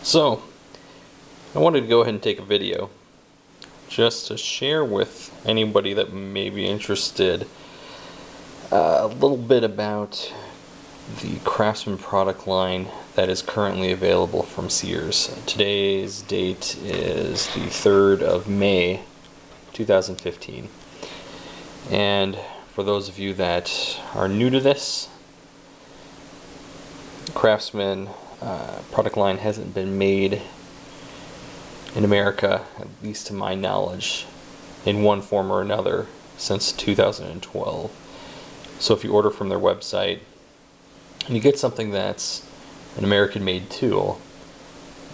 So, I wanted to go ahead and take a video just to share with anybody that may be interested a little bit about the Craftsman product line that is currently available from Sears. Today's date is the 3rd of May 2015. And for those of you that are new to this, Craftsman product line hasn't been made in America, at least to my knowledge, in one form or another since 2012. So if you order from their website and you get something that's an American-made tool,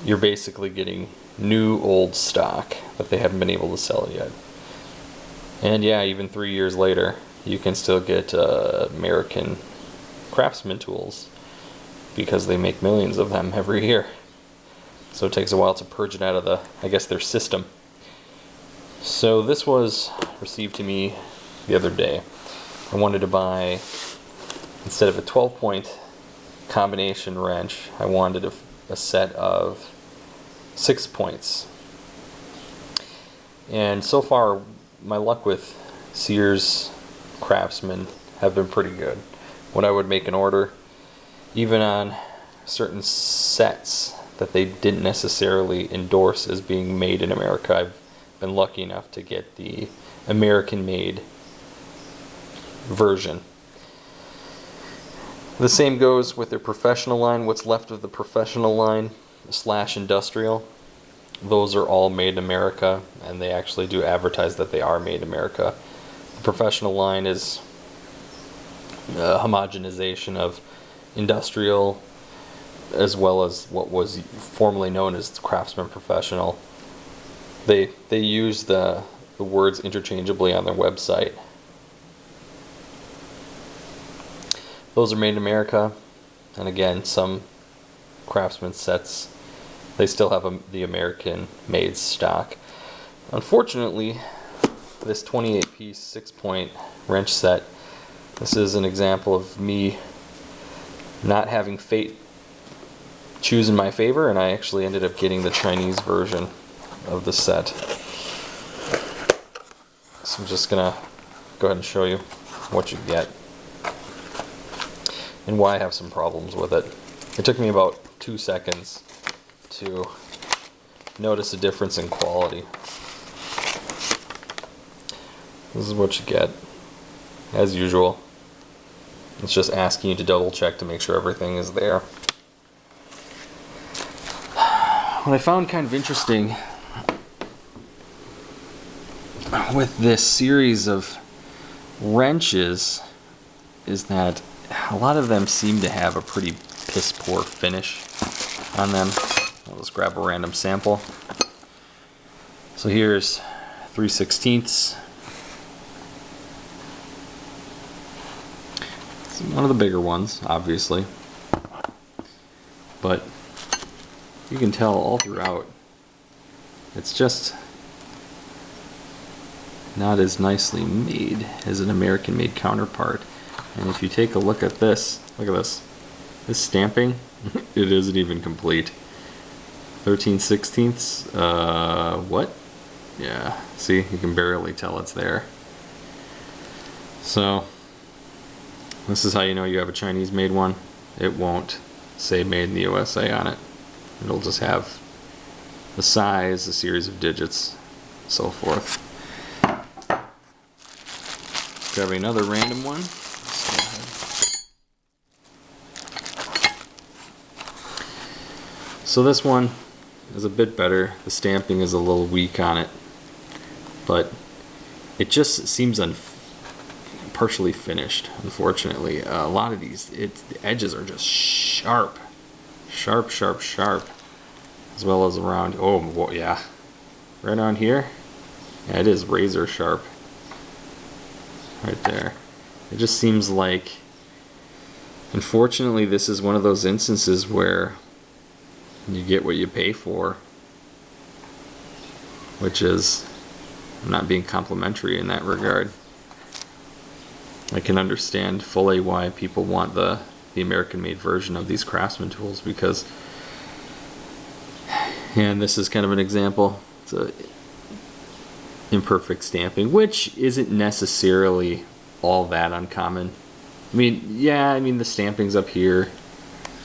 you're basically getting new old stock that they haven't been able to sell yet. And yeah, even 3 years later, you can still get American Craftsman tools because they make millions of them every year. So it takes a while to purge it out of their system. So this was received to me the other day. I wanted to buy, instead of a 12-point combination wrench, I wanted a set of 6 points. And so far, my luck with Sears Craftsman have been pretty good. When I would make an order, even on certain sets that they didn't necessarily endorse as being made in America, I've been lucky enough to get the American-made version. The same goes with their professional line. What's left of the professional line / industrial, those are all made in America, and they actually do advertise that they are made in America. The professional line is a homogenization of industrial as well as what was formerly known as Craftsman Professional. They use the words interchangeably on their website. Those are made in America, and again, some Craftsman sets, they still have the American-made stock. Unfortunately, this 28-piece 6-point wrench set, this is an example of me not having fate choose in my favor, and I actually ended up getting the Chinese version of the set. So I'm just gonna go ahead and show you what you get and why I have some problems with it. It took me about 2 seconds to notice a difference in quality. This is what you get, as usual. It's just asking you to double check to make sure everything is there. What I found kind of interesting with this series of wrenches is that a lot of them seem to have a pretty piss poor finish on them. I'll just grab a random sample. So here's 3/16. It's one of the bigger ones, obviously, but you can tell all throughout it's just not as nicely made as an American-made counterpart. And if you take a look at this, this stamping, it isn't even complete. 13/16, what? Yeah, see, you can barely tell it's there. So this is how you know you have a Chinese-made one. It won't say made in the USA on it. It'll just have the size, a series of digits, so forth. Grabbing another random one. So this one is a bit better. The stamping is a little weak on it, but it just seems partially finished, unfortunately. A lot of these, the edges are just sharp, as well as around, oh yeah, right on here, yeah, it is razor sharp, right there. It just seems like, unfortunately, this is one of those instances where you get what you pay for, which is, I'm not being complimentary in that regard. I can understand fully why people want the American-made version of these Craftsman tools, because And this is kind of an example. It's a imperfect stamping, which isn't necessarily all that uncommon. I mean, yeah, I mean the stampings up here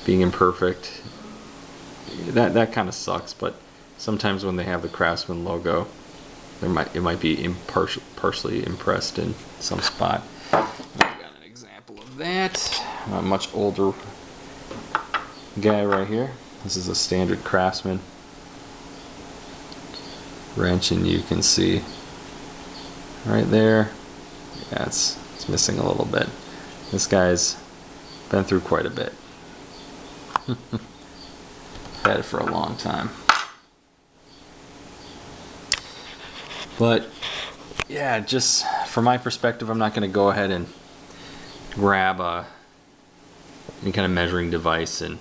being imperfect, that kind of sucks, but sometimes when they have the Craftsman logo, it might be partially impressed in some spot. I've got an example of that. A much older guy right here. This is a standard Craftsman wrench, and you can see right there, yeah, it's missing a little bit. This guy's been through quite a bit. Had it for a long time. But yeah, just from my perspective, I'm not going to go ahead and grab any kind of measuring device and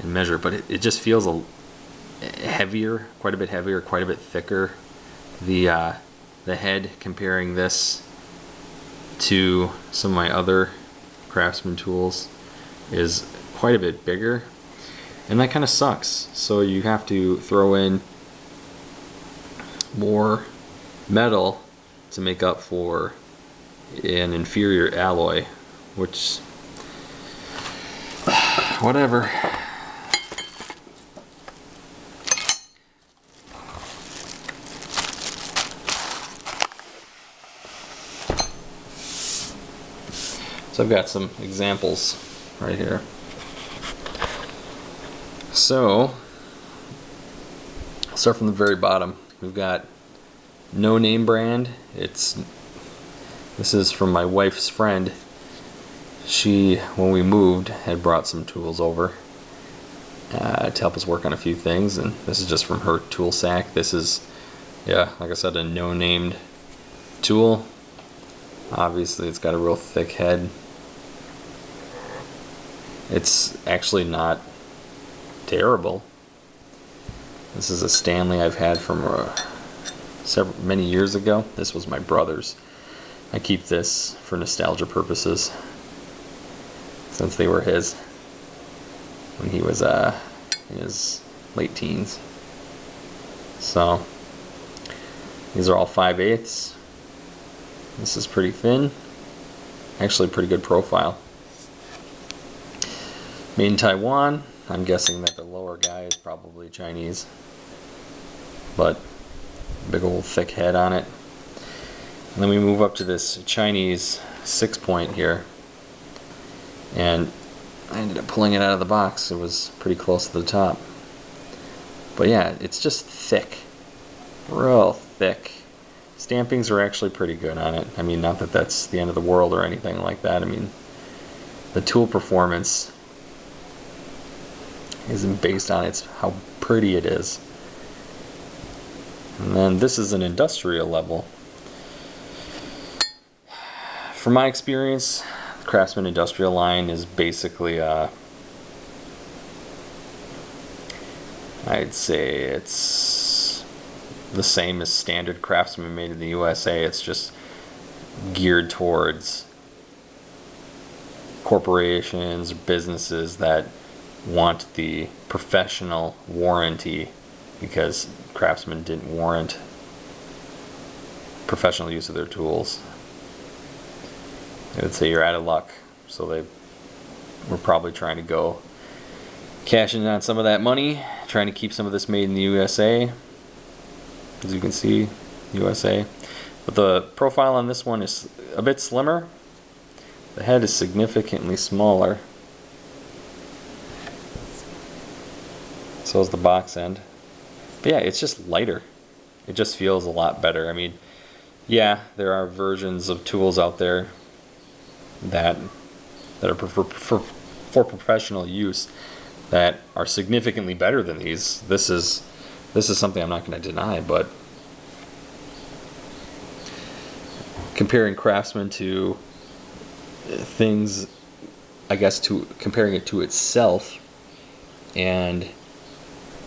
measure, but it just feels heavier, quite a bit heavier, quite a bit thicker. The head, comparing this to some of my other Craftsman tools, is quite a bit bigger, and that kind of sucks. So you have to throw in more metal to make up for an inferior alloy, which whatever. So I've got some examples right here. So I'll start from the very bottom. We've got no name brand. This is from my wife's friend. She, when we moved, had brought some tools over to help us work on a few things, and this is just from her tool sack. This is, yeah, like I said, a no-named tool. Obviously it's got a real thick head. It's actually not terrible. This is a Stanley I've had from many years ago. This was my brother's. I keep this for nostalgia purposes, since they were his when he was in his late teens. So these are all 5/8. This is pretty thin. Actually, pretty good profile. Made in Taiwan. I'm guessing that the lower guy is probably Chinese, but big old thick head on it. And then we move up to this Chinese 6-point here, and I ended up pulling it out of the box. It was pretty close to the top, but yeah, it's just thick, real thick. Stampings are actually pretty good on it. I mean, not that that's the end of the world or anything like that. I mean, the tool performance isn't based on how pretty it is. And then this is an industrial level. From my experience, the Craftsman industrial line is basically I'd say it's the same as standard Craftsman made in the USA. It's just geared towards corporations, businesses that want the professional warranty, because Craftsman didn't warrant professional use of their tools. I would say you're out of luck. So they were probably trying to go cash in on some of that money, trying to keep some of this made in the USA. As you can see, USA. But the profile on this one is a bit slimmer. The head is significantly smaller. So is the box end. But yeah, it's just lighter. It just feels a lot better. I mean, yeah, there are versions of tools out there that are for professional use that are significantly better than these. This is something I'm not going to deny, but comparing Craftsman to things, I guess, comparing it to itself and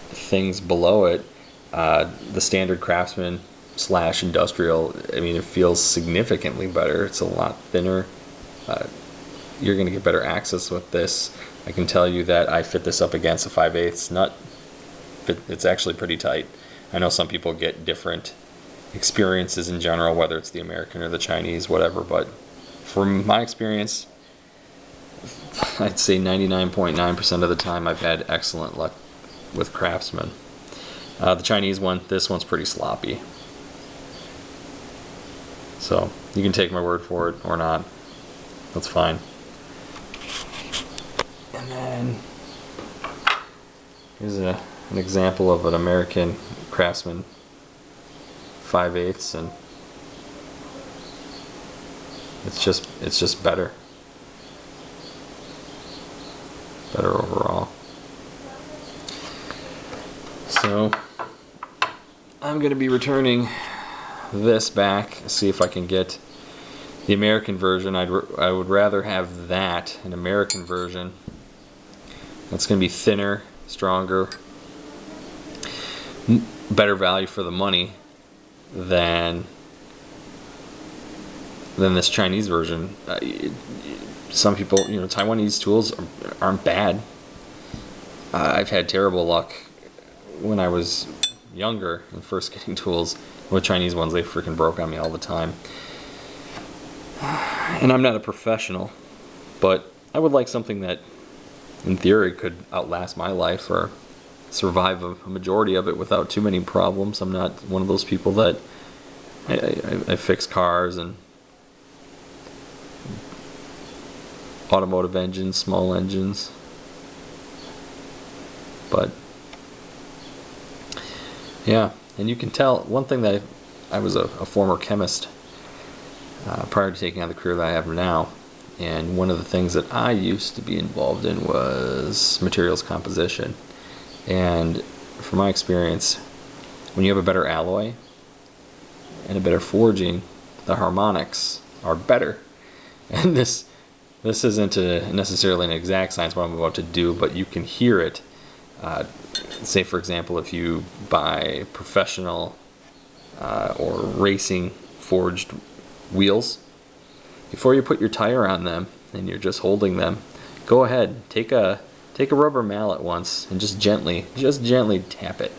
things below it, the standard Craftsman / industrial, I mean, it feels significantly better. It's a lot thinner. You're going to get better access with this. I can tell you that I fit this up against a 5/8 nut it's actually pretty tight. I know some people get different experiences in general, whether it's the American or the Chinese, whatever, but from my experience, I'd say 99.9% of the time I've had excellent luck with Craftsman. The Chinese one, this one's pretty sloppy. So you can take my word for it or not. That's fine. And then here's an example of an American Craftsman 5/8, and it's just better overall. So I'm going to be returning this back, see if I can get the American version. I would rather have that, an American version. That's going to be thinner, stronger, better value for the money than this Chinese version. Some people, Taiwanese tools aren't bad. I've had terrible luck when I was younger and first getting tools with Chinese ones. They freaking broke on me all the time. And I'm not a professional, but I would like something that in theory could outlast my life or survive a majority of it without too many problems. I'm not one of those people that I fix cars and automotive engines, small engines, but yeah. And you can tell, one thing that I was a former chemist prior to taking on the career that I have now, and one of the things that I used to be involved in was materials composition. And from my experience, when you have a better alloy and a better forging, the harmonics are better. And this isn't necessarily an exact science what I'm about to do, but you can hear it. Say, for example, if you buy professional or racing forged wheels, before you put your tire on them and you're just holding them, go ahead, take a rubber mallet once and just gently tap it,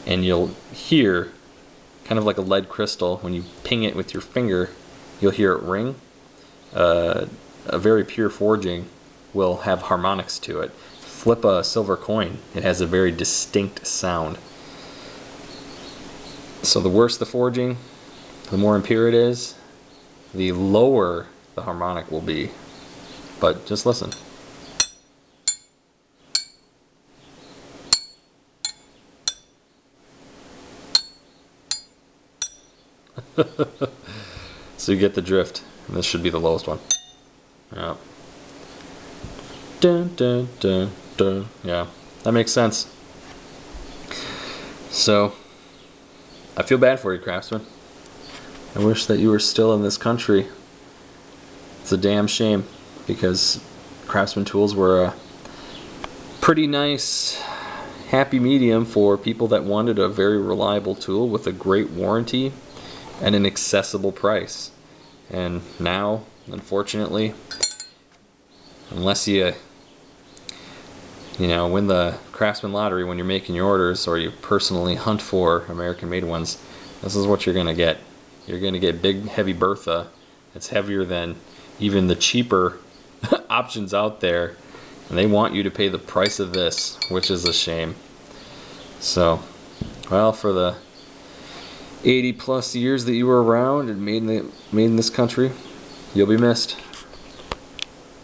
and you'll hear, kind of like a lead crystal, when you ping it with your finger, you'll hear it ring. A very pure forging will have harmonics to it. Flip a silver coin, it has a very distinct sound. So the worse the forging, the more impure it is, the lower the harmonic will be. But just listen. So you get the drift. And this should be the lowest one. Yeah. Dun, dun, dun, dun. Yeah, that makes sense. So I feel bad for you, Craftsman. I wish that you were still in this country. It's a damn shame, because Craftsman tools were a pretty nice happy medium for people that wanted a very reliable tool with a great warranty and an accessible price. And now, unfortunately, unless you win the Craftsman lottery when you're making your orders, or you personally hunt for American-made ones, this is what you're going to get. You're going to get big, heavy Bertha. It's heavier than even the cheaper options out there, and they want you to pay the price of this, which is a shame. So, well, for the 80 plus years that you were around and made in this country, you'll be missed.